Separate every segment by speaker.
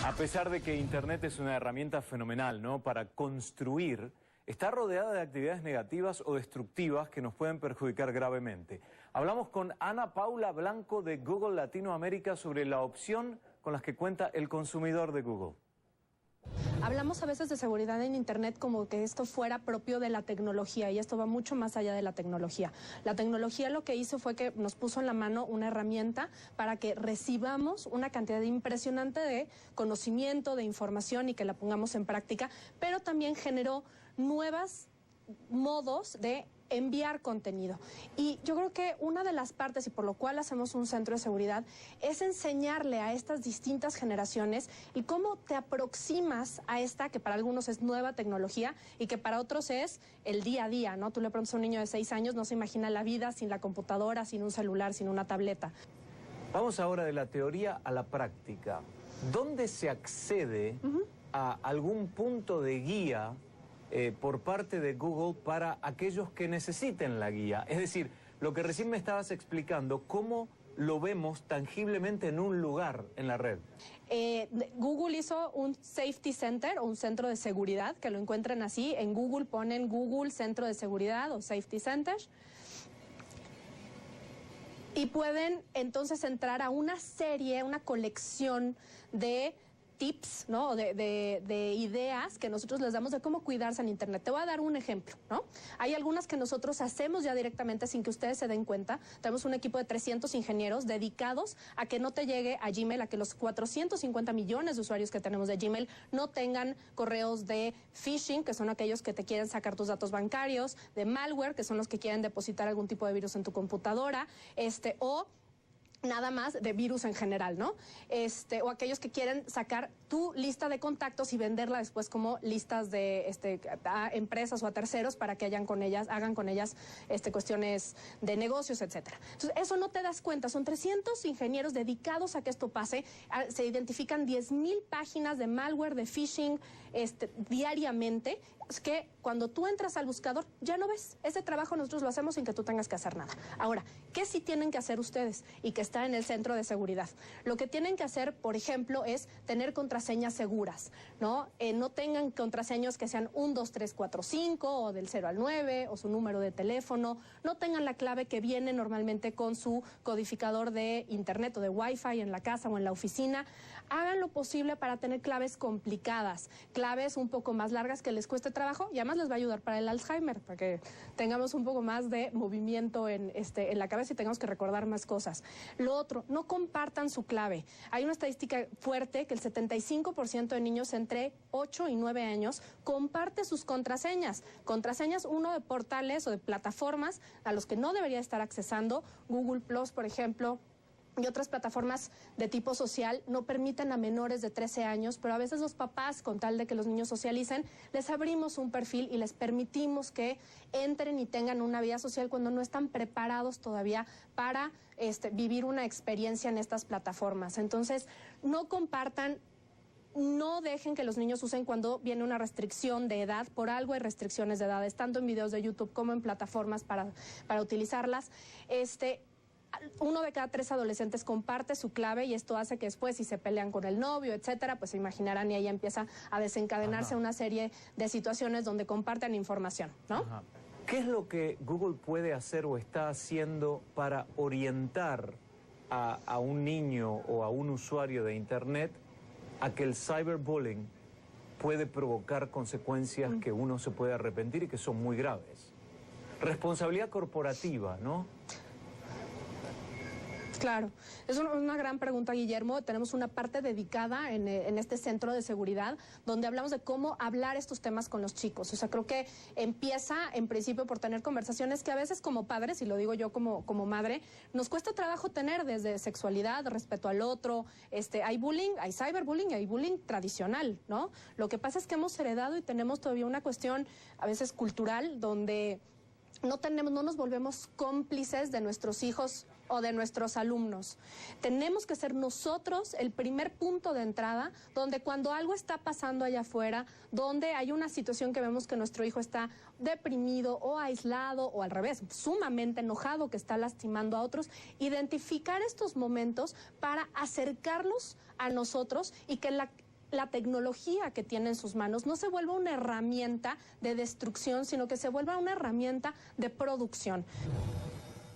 Speaker 1: A pesar de que Internet es una herramienta fenomenal, ¿no?, para construir, está rodeada de actividades negativas o destructivas que nos pueden perjudicar gravemente. Hablamos con Ana Paula Blanco de Google Latinoamérica sobre la opción con las que cuenta el consumidor de Google.
Speaker 2: Hablamos a veces de seguridad en Internet como que esto fuera propio de la tecnología, y esto va mucho más allá de la tecnología. La tecnología lo que hizo fue que nos puso en la mano una herramienta para que recibamos una cantidad impresionante de conocimiento, de información y que la pongamos en práctica, pero también generó nuevos modos de enviar contenido. Y yo creo que una de las partes, y por lo cual hacemos un centro de seguridad, es enseñarle a estas distintas generaciones y cómo te aproximas a esta, que para algunos es nueva tecnología y que para otros es el día a día, ¿no? Tú le preguntas a un niño de 6 años, no se imagina la vida sin la computadora, sin un celular, sin una tableta.
Speaker 1: Vamos ahora de la teoría a la práctica. ¿Dónde se accede a algún punto de guía por parte de Google para aquellos que necesiten la guía? Es decir, lo que recién me estabas explicando, ¿cómo lo vemos tangiblemente en un lugar en la red?
Speaker 2: Google hizo un Safety Center, o un centro de seguridad, que lo encuentren así. En Google ponen Google Centro de Seguridad o Safety Center. Y pueden entonces entrar a una serie, una colección de tips, ¿no? De ideas que nosotros les damos de cómo cuidarse en Internet. Te voy a dar un ejemplo, ¿no? Hay algunas que nosotros hacemos ya directamente sin que ustedes se den cuenta. Tenemos un equipo de 300 ingenieros dedicados a que no te llegue a Gmail, a que los 450 millones de usuarios que tenemos de Gmail no tengan correos de phishing, que son aquellos que te quieren sacar tus datos bancarios, de malware, que son los que quieren depositar algún tipo de virus en tu computadora, o nada más de virus en general, ¿no? O aquellos que quieren sacar tu lista de contactos y venderla después como listas de a empresas o a terceros para que hagan con ellas cuestiones de negocios, etcétera. Entonces, eso no te das cuenta. Son 300 ingenieros dedicados a que esto pase. Se identifican 10,000 páginas de malware, de phishing, diariamente. Es que cuando tú entras al buscador ya no ves. Ese trabajo nosotros lo hacemos sin que tú tengas que hacer nada. Ahora, ¿qué sí tienen que hacer ustedes? Y que está en el centro de seguridad. Lo que tienen que hacer, por ejemplo, es tener contraseñas seguras, ¿no? No tengan contraseñas que sean 1, 2, 3, 4, 5 o del 0 al 9 o su número de teléfono. No tengan la clave que viene normalmente con su codificador de Internet o de Wi-Fi en la casa o en la oficina. Hagan lo posible para tener claves complicadas, claves un poco más largas que les cueste trabajo, y además les va a ayudar para el Alzheimer, para que tengamos un poco más de movimiento en la cabeza y tengamos que recordar más cosas. Lo otro, no compartan su clave. Hay una estadística fuerte que el 75% de niños entre 8 y 9 años comparte sus contraseñas. Contraseñas, uno, de portales o de plataformas a los que no debería estar accesando. Google Plus, por ejemplo, y otras plataformas de tipo social no permiten a menores de 13 años, pero a veces los papás, con tal de que los niños socialicen, les abrimos un perfil y les permitimos que entren y tengan una vida social cuando no están preparados todavía para vivir una experiencia en estas plataformas. Entonces, no compartan. No dejen que los niños usen cuando viene una restricción de edad. Por algo hay restricciones de edades, tanto en videos de YouTube como en plataformas para utilizarlas. 1 de cada 3 adolescentes comparte su clave, y esto hace que después, si se pelean con el novio, etcétera, pues se imaginarán, y ahí empieza a desencadenarse una serie de situaciones donde comparten información, ¿no?
Speaker 1: Ajá. ¿Qué es lo que Google puede hacer o está haciendo para orientar a un niño o a un usuario de Internet a que el cyberbullying puede provocar consecuencias que uno se puede arrepentir y que son muy graves? Responsabilidad corporativa, ¿no?
Speaker 2: Claro, es una gran pregunta, Guillermo. Tenemos una parte dedicada en este centro de seguridad donde hablamos de cómo hablar estos temas con los chicos. O sea, creo que empieza en principio por tener conversaciones que a veces como padres, y lo digo yo como madre, nos cuesta trabajo tener, desde sexualidad, respeto al otro. Hay bullying, hay cyberbullying y hay bullying tradicional, ¿no? Lo que pasa es que hemos heredado y tenemos todavía una cuestión a veces cultural donde no nos volvemos cómplices de nuestros hijos o de nuestros alumnos. Tenemos que ser nosotros el primer punto de entrada, donde cuando algo está pasando allá afuera, donde hay una situación que vemos que nuestro hijo está deprimido o aislado o al revés, sumamente enojado, que está lastimando a otros, identificar estos momentos para acercarlos a nosotros y que la tecnología que tiene en sus manos no se vuelva una herramienta de destrucción, sino que se vuelva una herramienta de producción.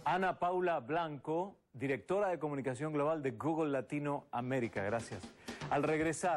Speaker 1: Ana Paula Blanco, directora de comunicación global de Google Latinoamérica. Gracias. Al regresar...